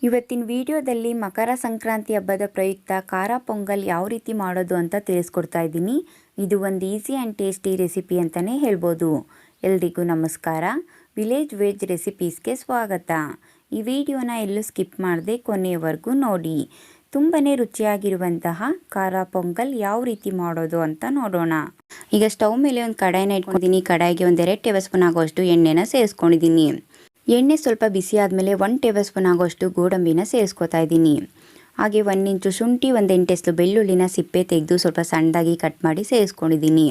ಇವತ್ತಿನ ವಿಡಿಯೋದಲ್ಲಿ ಮಕರ ಸಂಕ್ರಾಂತಿ ಹಬ್ಬದ ಪ್ರಯುಕ್ತ ಖಾರ ಪೊಂಗಲ್ ಯಾವ ರೀತಿ ಮಾಡೋದು ಅಂತ ತಿಳಿಸ್ಕೊಡ್ತಾ ಇದ್ದೀನಿ. ಇದು ಒಂದು ಈಸಿ ಆ್ಯಂಡ್ ಟೇಸ್ಟಿ ರೆಸಿಪಿ ಅಂತಲೇ ಹೇಳ್ಬೋದು. ಎಲ್ರಿಗೂ ನಮಸ್ಕಾರ. ವಿಲೇಜ್ ವೆಜ್ ರೆಸಿಪೀಸ್ಗೆ ಸ್ವಾಗತ. ಈ ವಿಡಿಯೋನ ಎಲ್ಲೂ ಸ್ಕಿಪ್ ಮಾಡದೆ ಕೊನೆಯವರೆಗೂ ನೋಡಿ. ತುಂಬಾ ರುಚಿಯಾಗಿರುವಂತಹ ಖಾರ ಪೊಂಗಲ್ ಯಾವ ರೀತಿ ಮಾಡೋದು ಅಂತ ನೋಡೋಣ. ಈಗ ಸ್ಟವ್ ಮೇಲೆ ಒಂದು ಕಡಾಯಿನ ಇಟ್ಕೊಂಡಿದ್ದೀನಿ. ಕಡಾಯಿಗೆ ಒಂದು 2 ಟೇಬಲ್ ಸ್ಪೂನ್ ಆಗೋಷ್ಟು ಎಣ್ಣೆನ ಸೇರಿಸ್ಕೊಂಡಿದ್ದೀನಿ. ಎಣ್ಣೆ ಸ್ವಲ್ಪ ಬಿಸಿ ಆದಮೇಲೆ 1 ಟೇಬಲ್ ಸ್ಪೂನ್ ಆಗೋಷ್ಟು ಗೋಡಂಬಿನ ಸೇರಿಸ್ಕೊತಾ ಇದ್ದೀನಿ. ಹಾಗೆ 1 ಇಂಚು ಶುಂಠಿ, 1 ಎಂಟೆಸ್ಲು ಬೆಳ್ಳುಳ್ಳಿನ ಸಿಪ್ಪೆ ತೆಗೆದು ಸ್ವಲ್ಪ ಸಣ್ಣದಾಗಿ ಕಟ್ ಮಾಡಿ ಸೇರಿಸ್ಕೊಂಡಿದ್ದೀನಿ.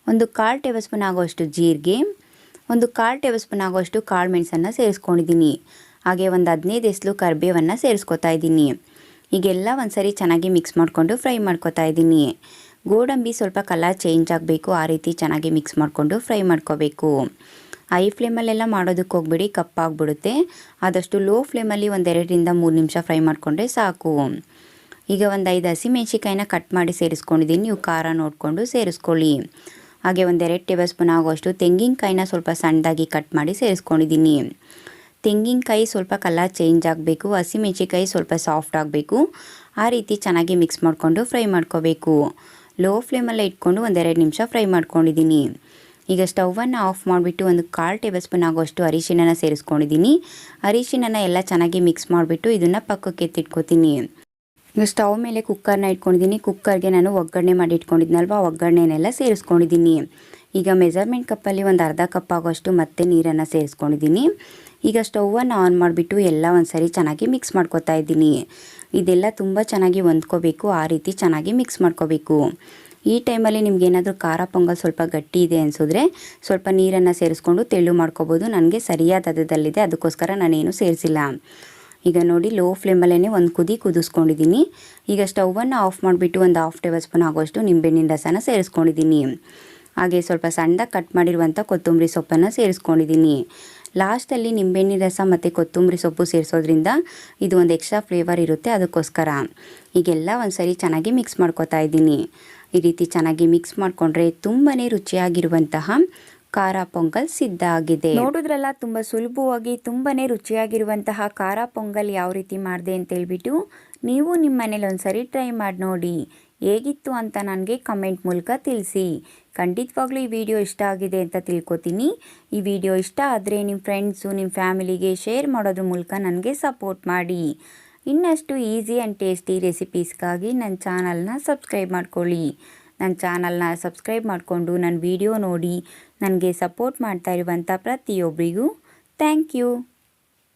ಒಂದು 1/4 ಟೇಬಲ್ ಸ್ಪೂನ್ ಆಗೋಷ್ಟು ಜೀರಿಗೆ, ಒಂದು 1/4 ಟೇಬಲ್ ಸ್ಪೂನ್ ಆಗೋಷ್ಟು ಕಾಳು ಮೆಣಸನ್ನು ಸೇರಿಸ್ಕೊಂಡಿದ್ದೀನಿ. ಹಾಗೆ ಒಂದು 15 ಎಸ್ಲು ಕರಿಬೇವನ್ನು ಸೇರಿಸ್ಕೊತಾ ಇದ್ದೀನಿ. ಈಗೆಲ್ಲ ಒಂದ್ಸರಿ ಚೆನ್ನಾಗಿ ಮಿಕ್ಸ್ ಮಾಡಿಕೊಂಡು ಫ್ರೈ ಮಾಡ್ಕೊತಾ ಇದ್ದೀನಿ. ಗೋಡಂಬಿ ಸ್ವಲ್ಪ ಕಲರ್ ಚೇಂಜ್ ಆಗಬೇಕು, ಆ ರೀತಿ ಚೆನ್ನಾಗಿ ಮಿಕ್ಸ್ ಮಾಡಿಕೊಂಡು ಫ್ರೈ ಮಾಡ್ಕೋಬೇಕು. ಹೈ ಫ್ಲೇಮಲ್ಲೆಲ್ಲ ಮಾಡೋದಕ್ಕೆ ಹೋಗ್ಬಿಡಿ, ಕಪ್ಪಾಗ್ಬಿಡುತ್ತೆ. ಆದಷ್ಟು ಲೋ ಫ್ಲೇಮಲ್ಲಿ ಒಂದು 2ರಿಂದ 3 ನಿಮಿಷ ಫ್ರೈ ಮಾಡಿಕೊಂಡ್ರೆ ಸಾಕು. ಈಗ ಒಂದು 5 ಹಸಿಮೆಣ್ಸಿಕಾಯಿನ ಕಟ್ ಮಾಡಿ ಸೇರಿಸ್ಕೊಂಡಿದ್ದೀನಿ. ನೀವು ಖಾರ ನೋಡಿಕೊಂಡು ಸೇರಿಸ್ಕೊಳ್ಳಿ. ಹಾಗೆ ಒಂದು 2 ಟೇಬಲ್ ಸ್ಪೂನ್ ಆಗುವಷ್ಟು ತೆಂಗಿನಕಾಯಿನ ಸ್ವಲ್ಪ ಸಣ್ಣದಾಗಿ ಕಟ್ ಮಾಡಿ ಸೇರಿಸ್ಕೊಂಡಿದ್ದೀನಿ. ತೆಂಗಿನಕಾಯಿ ಸ್ವಲ್ಪ ಕಲರ್ ಚೇಂಜ್ ಆಗಬೇಕು, ಹಸಿಮೆಣ್ಸಿಕಾಯಿ ಸ್ವಲ್ಪ ಸಾಫ್ಟ್ ಆಗಬೇಕು. ಆ ರೀತಿ ಚೆನ್ನಾಗಿ ಮಿಕ್ಸ್ ಮಾಡಿಕೊಂಡು ಫ್ರೈ ಮಾಡ್ಕೋಬೇಕು. ಲೋ ಫ್ಲೇಮಲ್ಲೇ ಇಟ್ಕೊಂಡು ಒಂದು 2 ನಿಮಿಷ ಫ್ರೈ ಮಾಡ್ಕೊಂಡಿದ್ದೀನಿ. ಈಗ ಸ್ಟವನ್ನು ಆಫ್ ಮಾಡಿಬಿಟ್ಟು ಒಂದು 1/4 ಟೇಬಲ್ ಸ್ಪೂನ್ ಆಗೋಷ್ಟು ಅರಿಶಿಣನ ಸೇರಿಸ್ಕೊಂಡಿದ್ದೀನಿ. ಅರಿಶಿಣನ ಎಲ್ಲ ಚೆನ್ನಾಗಿ ಮಿಕ್ಸ್ ಮಾಡಿಬಿಟ್ಟು ಇದನ್ನು ಪಕ್ಕಕ್ಕೆ ಎತ್ತಿಟ್ಕೊತೀನಿ. ಈಗ ಸ್ಟವ್ ಮೇಲೆ ಕುಕ್ಕರ್ನ ಇಟ್ಕೊಂಡಿದ್ದೀನಿ. ಕುಕ್ಕರ್ಗೆ ನಾನು ಒಗ್ಗರಣೆ ಮಾಡಿ ಇಟ್ಕೊಂಡಿದ್ನಲ್ವ, ಒಗ್ಗರಣೆನೆಲ್ಲ ಸೇರಿಸ್ಕೊಂಡಿದ್ದೀನಿ. ಈಗ ಮೆಜರ್ಮೆಂಟ್ ಕಪ್ಪಲ್ಲಿ ಒಂದು ಅರ್ಧ ಕಪ್ ಆಗೋಷ್ಟು ಮತ್ತೆ ನೀರನ್ನು ಸೇರಿಸ್ಕೊಂಡಿದ್ದೀನಿ. ಈಗ ಸ್ಟವನ್ನು ಆನ್ ಮಾಡಿಬಿಟ್ಟು ಎಲ್ಲ ಒಂದ್ಸರಿ ಚೆನ್ನಾಗಿ ಮಿಕ್ಸ್ ಮಾಡ್ಕೊತಾ ಇದ್ದೀನಿ. ಇದೆಲ್ಲ ತುಂಬ ಚೆನ್ನಾಗಿ ಹೊಂದ್ಕೋಬೇಕು, ಆ ರೀತಿ ಚೆನ್ನಾಗಿ ಮಿಕ್ಸ್ ಮಾಡ್ಕೋಬೇಕು. ಈ ಟೈಮಲ್ಲಿ ನಿಮಗೇನಾದರೂ ಖಾರ ಪೊಂಗಲ್ ಸ್ವಲ್ಪ ಗಟ್ಟಿ ಇದೆ ಅನಿಸಿದ್ರೆ ಸ್ವಲ್ಪ ನೀರನ್ನು ಸೇರಿಸ್ಕೊಂಡು ತೆಳು ಮಾಡ್ಕೋಬೋದು. ನನಗೆ ಸರಿಯಾದ ಹದದಲ್ಲಿದೆ, ಅದಕ್ಕೋಸ್ಕರ ನಾನೇನು ಸೇರಿಸಿಲ್ಲ. ಈಗ ನೋಡಿ, ಲೋ ಫ್ಲೇಮಲ್ಲೇ ಒಂದು ಕುದಿಸ್ಕೊಂಡಿದ್ದೀನಿ. ಈಗ ಸ್ಟವನ್ನು ಆಫ್ ಮಾಡಿಬಿಟ್ಟು ಒಂದು 1/2 ಟೇಬಲ್ ಸ್ಪೂನ್ ಆಗೋಷ್ಟು ನಿಂಬೆಹಣ್ಣಿನ ರಸನ ಸೇರಿಸ್ಕೊಂಡಿದ್ದೀನಿ. ಹಾಗೆ ಸ್ವಲ್ಪ ಸಣ್ಣದಾಗಿ ಕಟ್ ಮಾಡಿರುವಂಥ ಕೊತ್ತಂಬರಿ ಸೊಪ್ಪನ್ನು ಸೇರಿಸ್ಕೊಂಡಿದ್ದೀನಿ. ಲಾಸ್ಟಲ್ಲಿ ನಿಂಬೆಹಣ್ಣಿನ ರಸ ಮತ್ತು ಕೊತ್ತಂಬರಿ ಸೊಪ್ಪು ಸೇರಿಸೋದ್ರಿಂದ ಇದು ಒಂದು ಎಕ್ಸ್ಟ್ರಾ ಫ್ಲೇವರ್ ಇರುತ್ತೆ, ಅದಕ್ಕೋಸ್ಕರ. ಈಗೆಲ್ಲ ಒಂದ್ಸರಿ ಚೆನ್ನಾಗಿ ಮಿಕ್ಸ್ ಮಾಡ್ಕೊತಾ ಇದ್ದೀನಿ. ಈ ರೀತಿ ಚೆನ್ನಾಗಿ ಮಿಕ್ಸ್ ಮಾಡಿಕೊಂಡ್ರೆ ತುಂಬಾ ರುಚಿಯಾಗಿರುವಂತಹ ಖಾರ ಪೊಂಗಲ್ ಸಿದ್ಧ ಆಗಿದೆ. ನೋಡಿದ್ರಲ್ಲ, ತುಂಬ ಸುಲಭವಾಗಿ ತುಂಬಾ ರುಚಿಯಾಗಿರುವಂತಹ ಖಾರ ಪೊಂಗಲ್ ಯಾವ ರೀತಿ ಮಾಡಿದೆ ಅಂತ ಹೇಳ್ಬಿಟ್ಟು ನೀವು ನಿಮ್ಮ ಮನೇಲಿ ಒಂದ್ಸರಿ ಟ್ರೈ ಮಾಡಿ ನೋಡಿ. ಹೇಗಿತ್ತು ಅಂತ ನನಗೆ ಕಮೆಂಟ್ ಮೂಲಕ ತಿಳಿಸಿ. ಖಂಡಿತವಾಗ್ಲೂ ಈ ವಿಡಿಯೋ ಇಷ್ಟ ಆಗಿದೆ ಅಂತ ತಿಳ್ಕೊತೀನಿ. ಈ ವಿಡಿಯೋ ಇಷ್ಟ ಆದರೆ ನಿಮ್ಮ ಫ್ರೆಂಡ್ಸು, ನಿಮ್ಮ ಫ್ಯಾಮಿಲಿಗೆ ಶೇರ್ ಮಾಡೋದ್ರ ಮೂಲಕ ನನಗೆ ಸಪೋರ್ಟ್ ಮಾಡಿ. ಇನ್ನಷ್ಟು ಈಸಿ ಆ್ಯಂಡ್ ಟೇಸ್ಟಿ ರೆಸಿಪೀಸ್ಗಾಗಿ ನನ್ನ ಚಾನಲ್ನ ಸಬ್ಸ್ಕ್ರೈಬ್ ಮಾಡ್ಕೊಳ್ಳಿ. ನನ್ನ ಚಾನಲ್ನ ಸಬ್ಸ್ಕ್ರೈಬ್ ಮಾಡಿಕೊಂಡು ನನ್ನ ವಿಡಿಯೋ ನೋಡಿ ನನಗೆ ಸಪೋರ್ಟ್ ಮಾಡ್ತಾ ಇರುವಂಥ ಪ್ರತಿಯೊಬ್ಬರಿಗೂ ಥ್ಯಾಂಕ್ ಯು.